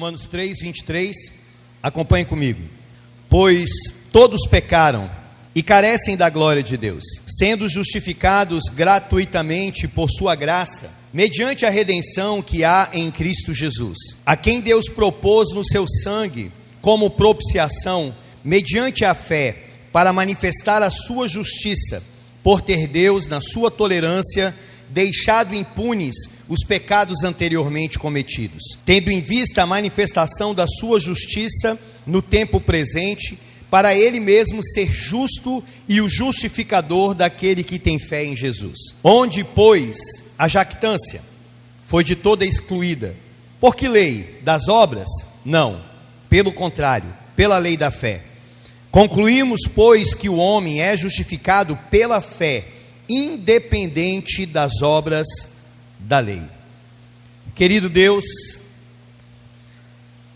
Romanos 3, 23, acompanhe comigo. Pois todos pecaram e carecem da glória de Deus, sendo justificados gratuitamente por sua graça, mediante a redenção que há em Cristo Jesus, a quem Deus propôs no seu sangue como propiciação, mediante a fé, para manifestar a sua justiça, por ter Deus, na sua tolerância, deixado impunes os pecados anteriormente cometidos, tendo em vista a manifestação da sua justiça no tempo presente, para ele mesmo ser justo e o justificador daquele que tem fé em Jesus. Onde, pois, a jactância foi de toda excluída. Por que lei? Das obras? Não, pelo contrário, pela lei da fé. Concluímos, pois, que o homem é justificado pela fé, independente das obras da lei. Querido Deus,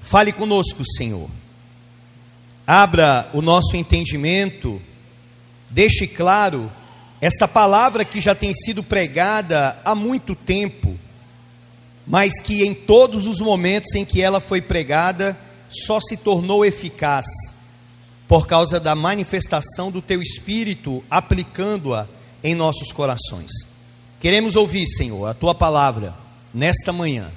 fale conosco, Senhor. Abra o nosso entendimento, deixe claro esta palavra que já tem sido pregada há muito tempo, mas que em todos os momentos em que ela foi pregada, só se tornou eficaz por causa da manifestação do Teu Espírito, aplicando-a em nossos corações. Queremos ouvir, Senhor, a Tua palavra nesta manhã,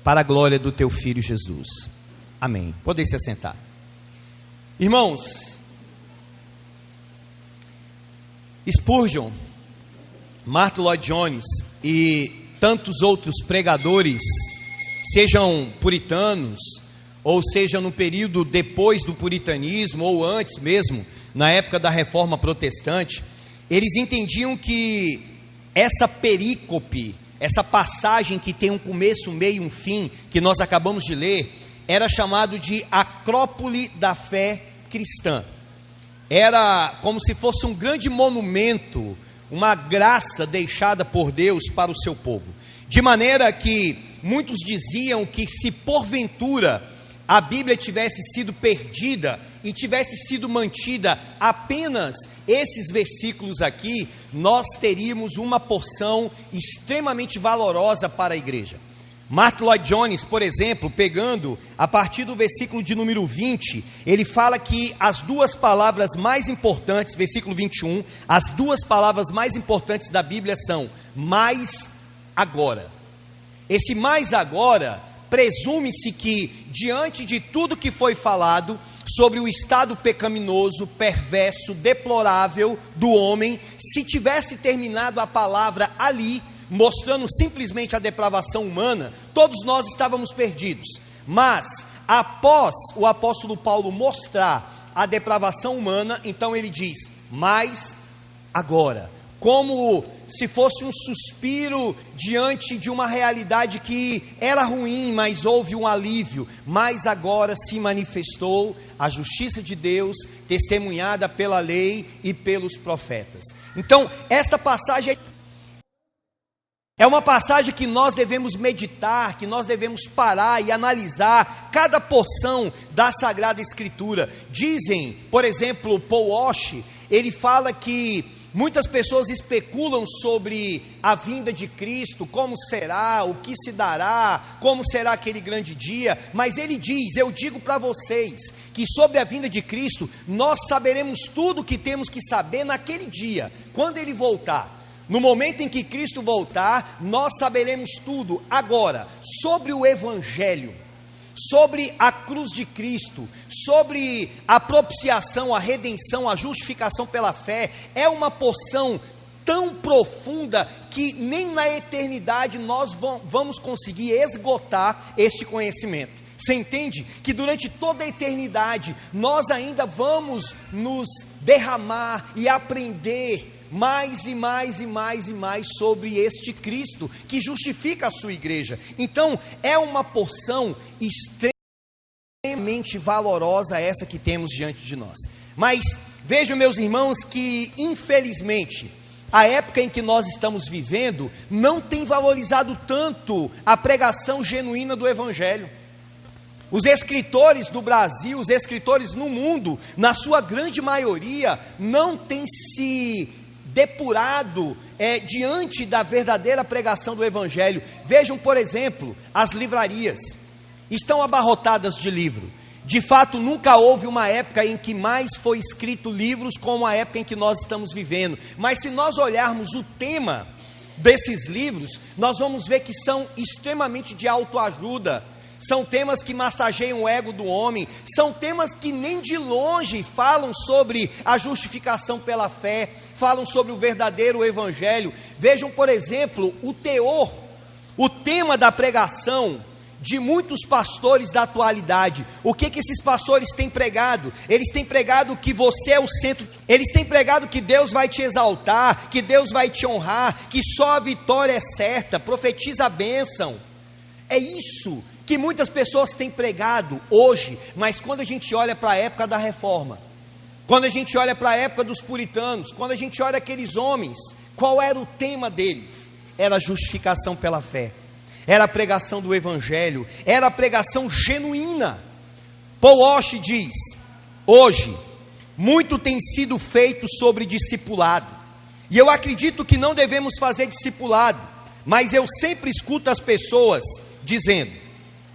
para a glória do Teu Filho Jesus. Amém. Podem se assentar. Irmãos, Spurgeon, Martyn Lloyd-Jones e tantos outros pregadores, sejam puritanos, ou seja no período depois do puritanismo, ou antes mesmo, na época da Reforma Protestante, eles entendiam que essa perícope, essa passagem que tem um começo, um meio e um fim, que nós acabamos de ler, era chamado de acrópole da fé cristã. Era como se fosse um grande monumento, uma graça deixada por Deus para o seu povo. De maneira que muitos diziam que se porventura a Bíblia tivesse sido perdida e tivesse sido mantida apenas esses versículos aqui, nós teríamos uma porção extremamente valorosa para a igreja. Martyn Lloyd-Jones, por exemplo, pegando a partir do versículo de número 20, ele fala que as duas palavras mais importantes, versículo 21, as duas palavras mais importantes da Bíblia são mais agora. Esse mais agora, presume-se que, diante de tudo que foi falado sobre o estado pecaminoso, perverso, deplorável do homem, se tivesse terminado a palavra ali, mostrando simplesmente a depravação humana, todos nós estávamos perdidos. Mas, após o apóstolo Paulo mostrar a depravação humana, então ele diz, mas agora, como se fosse um suspiro diante de uma realidade que era ruim, mas houve um alívio, mas agora se manifestou a justiça de Deus, testemunhada pela lei e pelos profetas. Então, esta passagem é uma passagem que nós devemos meditar, que nós devemos parar e analisar cada porção da Sagrada Escritura. Dizem, por exemplo, Paul Walsh, ele fala que muitas pessoas especulam sobre a vinda de Cristo, como será, o que se dará, como será aquele grande dia, mas ele diz, eu digo para vocês, que sobre a vinda de Cristo, nós saberemos tudo o que temos que saber naquele dia, quando ele voltar. No momento em que Cristo voltar, nós saberemos tudo. Agora, sobre o Evangelho, sobre a cruz de Cristo, sobre a propiciação, a redenção, a justificação pela fé, é uma porção tão profunda que nem na eternidade nós vamos conseguir esgotar este conhecimento. Você entende? Que durante toda a eternidade nós ainda vamos nos derramar e aprender mais e mais e mais e mais sobre este Cristo que justifica a sua igreja. Então é uma porção extremamente valorosa essa que temos diante de nós. Mas vejam, meus irmãos, que infelizmente a época em que nós estamos vivendo não tem valorizado tanto a pregação genuína do Evangelho. Os escritores do Brasil, os escritores no mundo, na sua grande maioria, não têm se depurado diante da verdadeira pregação do Evangelho. Vejam, por exemplo, as livrarias. estão abarrotadas de livro. De fato, nunca houve uma época em que mais foi escrito livros como a época em que nós estamos vivendo. Mas se nós olharmos o tema desses livros, nós vamos ver que são extremamente de autoajuda. São temas que massageiam o ego do homem. São temas que nem de longe falam sobre a justificação pela fé, falam sobre o verdadeiro evangelho. Vejam, por exemplo, o teor, o tema da pregação de muitos pastores da atualidade. O que esses pastores têm pregado? Eles têm pregado que você é o centro. Eles têm pregado que Deus vai te exaltar, que Deus vai te honrar, que só a vitória é certa, profetiza a bênção. É isso que muitas pessoas têm pregado hoje, mas quando a gente olha para a época da reforma, quando a gente olha para a época dos puritanos, quando a gente olha aqueles homens, qual era o tema deles? Era a justificação pela fé, era a pregação do evangelho, era a pregação genuína. Paul Walsh diz: hoje, muito tem sido feito sobre discipulado, e eu acredito que não devemos fazer discipulado, mas eu sempre escuto as pessoas dizendo,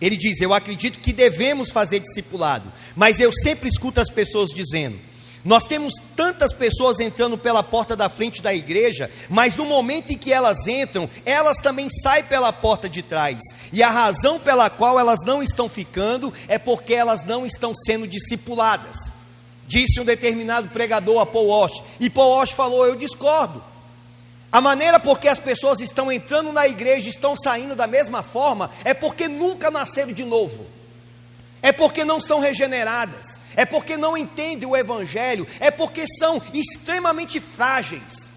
ele diz, eu acredito que devemos fazer discipulado, mas eu sempre escuto as pessoas dizendo, nós temos tantas pessoas entrando pela porta da frente da igreja, mas no momento em que elas entram, elas também saem pela porta de trás, e a razão pela qual elas não estão ficando, é porque elas não estão sendo discipuladas, disse um determinado pregador a Paul Walsh, e Paul Walsh falou, eu discordo. A maneira por que as pessoas estão entrando na igreja e estão saindo da mesma forma é porque nunca nasceram de novo, é porque não são regeneradas, é porque não entendem o evangelho, é porque são extremamente frágeis.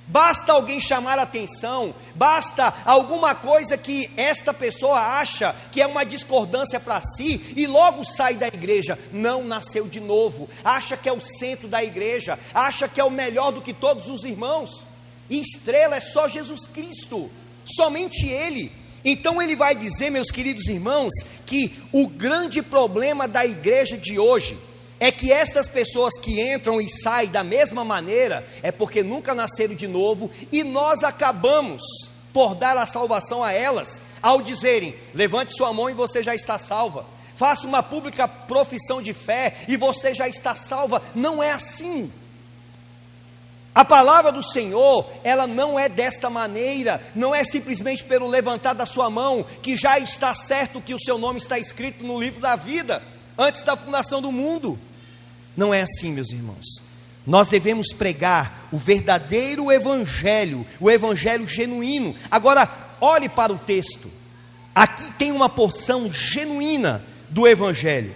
Basta alguém chamar a atenção, basta alguma coisa que esta pessoa acha que é uma discordância para si e logo sai da igreja, não nasceu de novo, acha que é o centro da igreja, acha que é o melhor do que todos os irmãos. E estrela é só Jesus Cristo, somente Ele. Então ele vai dizer, meus queridos irmãos, que o grande problema da igreja de hoje é que estas pessoas que entram e saem da mesma maneira, é porque nunca nasceram de novo, e nós acabamos por dar a salvação a elas, ao dizerem, levante sua mão e você já está salva, faça uma pública profissão de fé e você já está salva. Não é assim. A palavra do Senhor, ela não é desta maneira, não é simplesmente pelo levantar da sua mão, que já está certo que o seu nome está escrito no livro da vida, antes da fundação do mundo. Não é assim, meus irmãos. Nós devemos pregar o verdadeiro evangelho, o evangelho genuíno. Agora, olhe para o texto, aqui tem uma porção genuína do evangelho.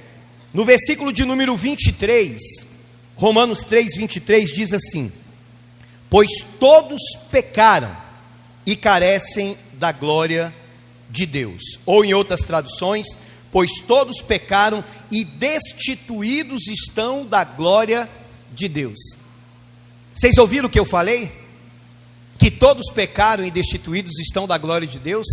No versículo de número 23, Romanos 3, 23 diz assim, pois todos pecaram e carecem da glória de Deus. Ou em outras traduções, pois todos pecaram e destituídos estão da glória de Deus. Vocês ouviram o que eu falei? Que todos pecaram e destituídos estão da glória de Deus?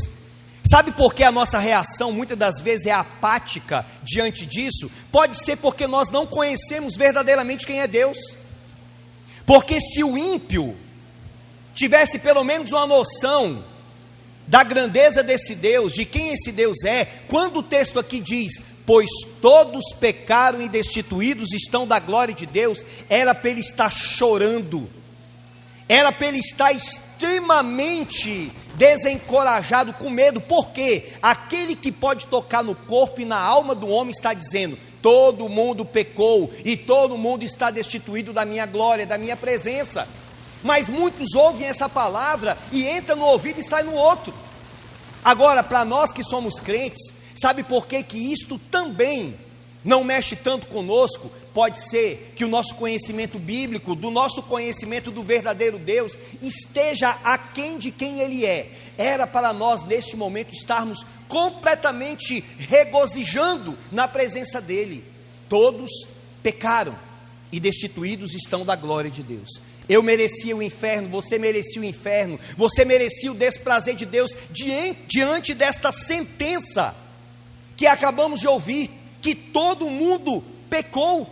Sabe por que a nossa reação muitas das vezes é apática diante disso? Pode ser porque nós não conhecemos verdadeiramente quem é Deus. Porque se o ímpio tivesse pelo menos uma noção da grandeza desse Deus, de quem esse Deus é, quando o texto aqui diz, pois todos pecaram e destituídos estão da glória de Deus, era para ele estar chorando, era para ele estar extremamente desencorajado, com medo, porque aquele que pode tocar no corpo e na alma do homem está dizendo, todo mundo pecou e todo mundo está destituído da minha glória, da minha presença. Mas muitos ouvem essa palavra e entra no ouvido e sai no outro. Agora, para nós que somos crentes, sabe por que isto também não mexe tanto conosco? Pode ser que o nosso conhecimento bíblico, do nosso conhecimento do verdadeiro Deus, esteja aquém de quem Ele é. Era para nós neste momento estarmos completamente regozijando na presença dEle. Todos pecaram e destituídos estão da glória de Deus. Eu merecia o inferno, você merecia o inferno, você merecia o desprazer de Deus diante desta sentença que acabamos de ouvir, que todo mundo pecou.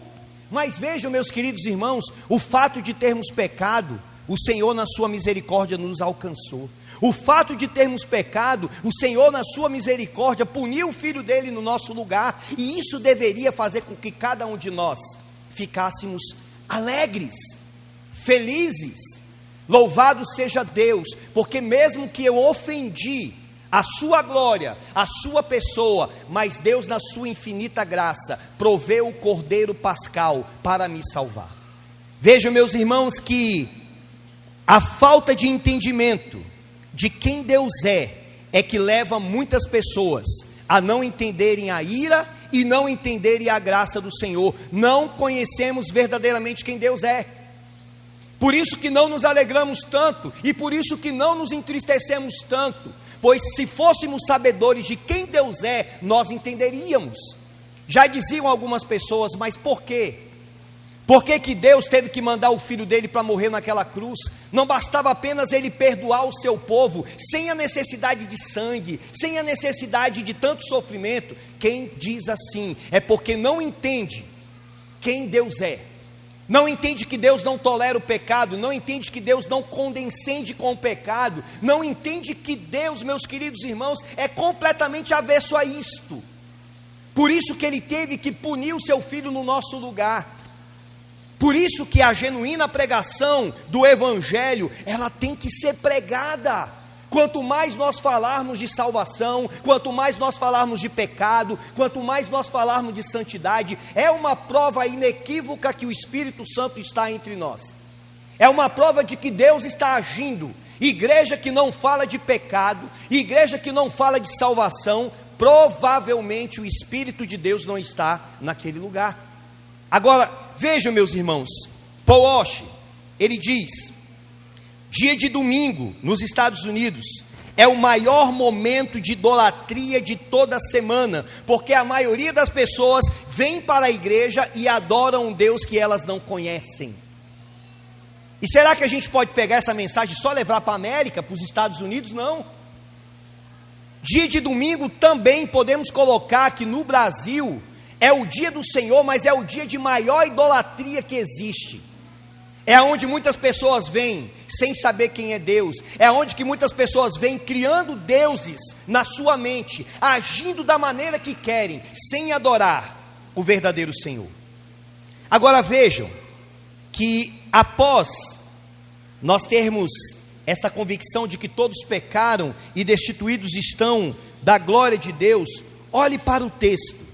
Mas vejam, meus queridos irmãos, o fato de termos pecado o Senhor na sua misericórdia nos alcançou. O fato de termos pecado, o Senhor na sua misericórdia puniu o Filho dele no nosso lugar, e isso deveria fazer com que cada um de nós ficássemos alegres, felizes. Louvado seja Deus, porque mesmo que eu ofendi a sua glória, a sua pessoa, mas Deus na sua infinita graça proveu o Cordeiro Pascal para me salvar. Vejam, meus irmãos, que a falta de entendimento de quem Deus é que leva muitas pessoas a não entenderem a ira e não entenderem a graça do Senhor. Não conhecemos verdadeiramente quem Deus é. Por isso que não nos alegramos tanto, e por isso que não nos entristecemos tanto, pois se fôssemos sabedores de quem Deus é, nós entenderíamos. Já diziam algumas pessoas, mas por quê? Por que que Deus teve que mandar o Filho dele para morrer naquela cruz? Não bastava apenas ele perdoar o seu povo, sem a necessidade de sangue, sem a necessidade de tanto sofrimento? Quem diz assim, é porque não entende quem Deus é. Não entende que Deus não tolera o pecado, não entende que Deus não condescende com o pecado, não entende que Deus, meus queridos irmãos, é completamente avesso a isto. Por isso que ele teve que punir o seu Filho no nosso lugar. Por isso que a genuína pregação do Evangelho, ela tem que ser pregada. Quanto mais nós falarmos de salvação, quanto mais nós falarmos de pecado, quanto mais nós falarmos de santidade, é uma prova inequívoca que o Espírito Santo está entre nós. É uma prova de que Deus está agindo. Igreja que não fala de pecado, igreja que não fala de salvação, provavelmente o Espírito de Deus não está naquele lugar. Agora, vejam, meus irmãos, Paul Washer, ele diz: dia de domingo, nos Estados Unidos, é o maior momento de idolatria de toda a semana, porque a maioria das pessoas vem para a igreja e adoram um Deus que elas não conhecem. E será que a gente pode pegar essa mensagem e só levar para a América, para os Estados Unidos? Não. Dia de domingo também podemos colocar que no Brasil é o dia do Senhor, mas é o dia de maior idolatria que existe. É onde muitas pessoas vêm sem saber quem é Deus. É onde que muitas pessoas vêm criando deuses na sua mente, agindo da maneira que querem, sem adorar o verdadeiro Senhor. Agora vejam que após nós termos esta convicção de que todos pecaram e destituídos estão da glória de Deus, olhe para o texto.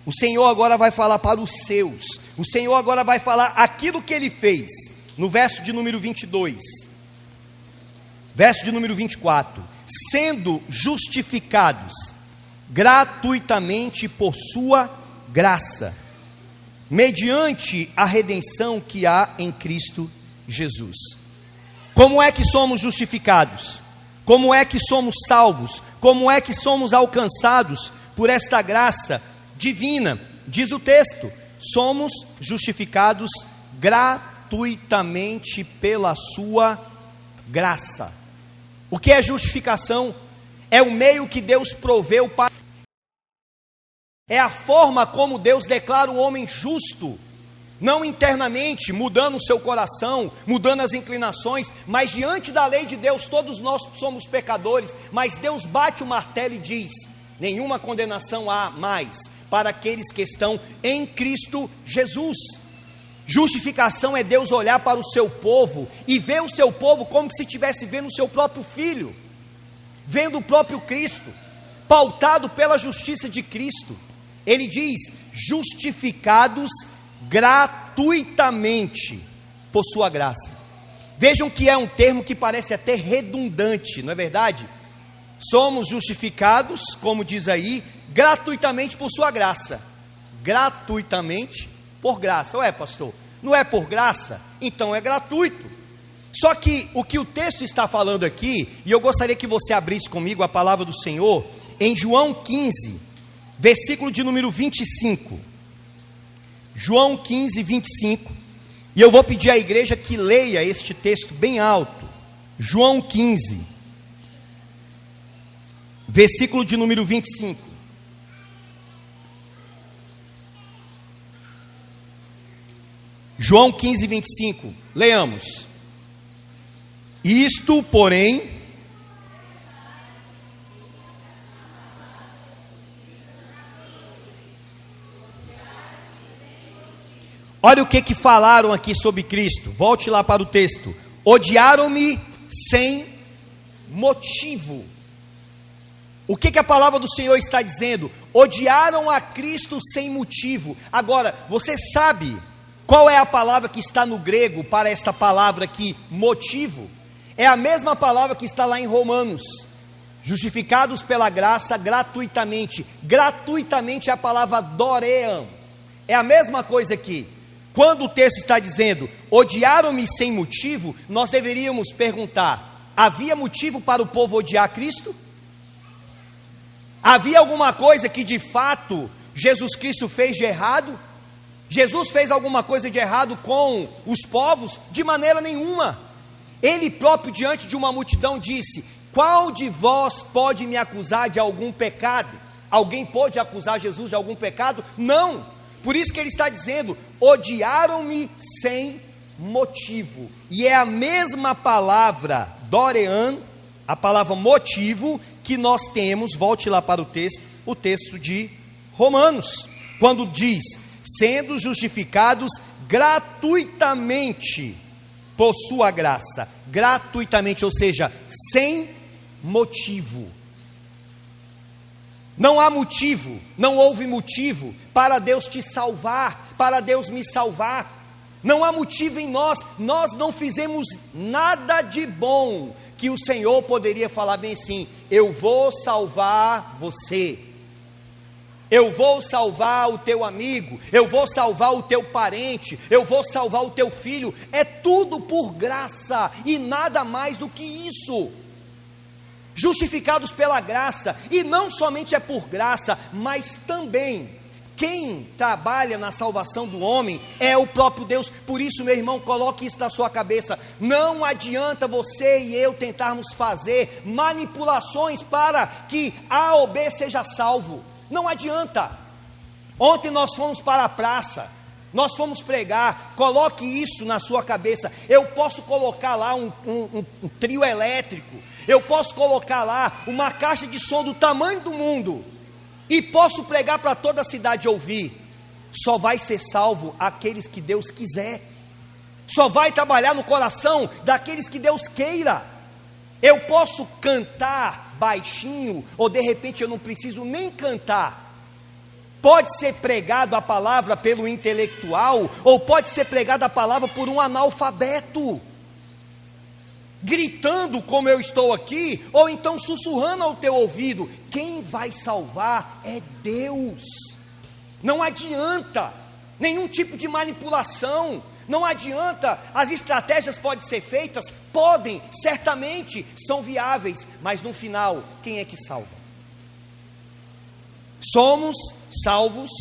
O Senhor agora vai falar para os seus. O Senhor agora vai falar aquilo que Ele fez. No verso de número 22. Verso de número 24. Sendo justificados gratuitamente por sua graça, mediante a redenção que há em Cristo Jesus. Como é que somos justificados? Como é que somos salvos? Como é que somos alcançados por esta graça divina? Diz o texto: somos justificados gratuitamente pela sua graça. O que é justificação? É o meio que Deus proveu para... É a forma como Deus declara o homem justo, não internamente, mudando o seu coração, mudando as inclinações, mas diante da lei de Deus, todos nós somos pecadores, mas Deus bate o martelo e diz: nenhuma condenação há mais para aqueles que estão em Cristo Jesus. Justificação é Deus olhar para o seu povo e ver o seu povo como se estivesse vendo o seu próprio filho, vendo o próprio Cristo, pautado pela justiça de Cristo. Ele diz: justificados gratuitamente por sua graça. Vejam que é um termo que parece até redundante, não é verdade? Somos justificados, como diz aí, gratuitamente por sua graça. Gratuitamente por graça. Ué, pastor, não é por graça? Então é gratuito. Só que o que o texto está falando aqui, e eu gostaria que você abrisse comigo a palavra do Senhor, em João 15, versículo de número 25. João 15, 25. E eu vou pedir à igreja que leia este texto bem alto. João 15, versículo de número 25. João 15, 25. Leamos. Isto, porém, olha o que falaram aqui sobre Cristo. Volte lá para o texto. Odiaram-me sem motivo. O que a palavra do Senhor está dizendo? Odiaram a Cristo sem motivo. Agora, você sabe qual é a palavra que está no grego para esta palavra aqui, motivo? É a mesma palavra que está lá em Romanos. Justificados pela graça gratuitamente. Gratuitamente é a palavra doream. É a mesma coisa aqui. Quando o texto está dizendo, odiaram-me sem motivo, nós deveríamos perguntar, havia motivo para o povo odiar Cristo? Havia alguma coisa que de fato Jesus Cristo fez de errado? Jesus fez alguma coisa de errado com os povos? De maneira nenhuma. Ele próprio diante de uma multidão disse, qual de vós pode me acusar de algum pecado? Alguém pode acusar Jesus de algum pecado? Não. Por isso que ele está dizendo, odiaram-me sem motivo. E é a mesma palavra, dorean, a palavra motivo, que nós temos, volte lá para o texto de Romanos, quando diz, sendo justificados gratuitamente por sua graça. Gratuitamente, ou seja, sem motivo. Não há motivo, não houve motivo para Deus te salvar, para Deus me salvar. Não há motivo em nós não fizemos nada de bom que o Senhor poderia falar bem assim, eu vou salvar você, eu vou salvar o teu amigo, eu vou salvar o teu parente, eu vou salvar o teu filho. É tudo por graça e nada mais do que isso. Justificados pela graça, e não somente é por graça, mas também quem trabalha na salvação do homem é o próprio Deus. Por isso, meu irmão, coloque isso na sua cabeça. Não adianta você e eu tentarmos fazer manipulações para que A ou B seja salvo. Não adianta. Ontem nós fomos para a praça, nós fomos pregar. Coloque isso na sua cabeça. Eu posso colocar lá um trio elétrico, eu posso colocar lá uma caixa de som do tamanho do mundo, e posso pregar para toda a cidade ouvir. Só vai ser salvo aqueles que Deus quiser. Só vai trabalhar no coração daqueles que Deus queira. Eu posso cantar baixinho, ou de repente eu não preciso nem cantar. Pode ser pregado a palavra pelo intelectual, ou pode ser pregada a palavra por um analfabeto, gritando como eu estou aqui, ou então sussurrando ao teu ouvido. Quem vai salvar é Deus. Não adianta nenhum tipo de manipulação, não adianta. As estratégias podem ser feitas, podem, certamente são viáveis, mas no final, quem é que salva? Somos salvos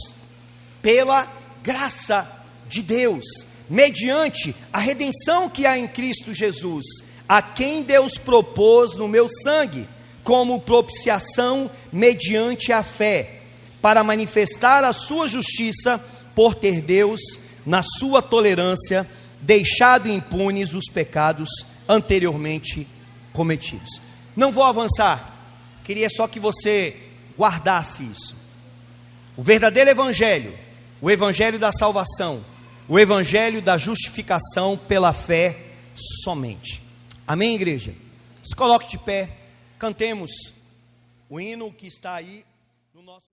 pela graça de Deus, mediante a redenção que há em Cristo Jesus, a quem Deus propôs no meu sangue, como propiciação mediante a fé, para manifestar a sua justiça, por ter Deus, na sua tolerância, deixado impunes os pecados anteriormente cometidos. Não vou avançar, queria só que você guardasse isso. O verdadeiro evangelho, o evangelho da salvação, o evangelho da justificação pela fé somente. Amém, igreja? Se coloque de pé, cantemos o hino que está aí no nosso...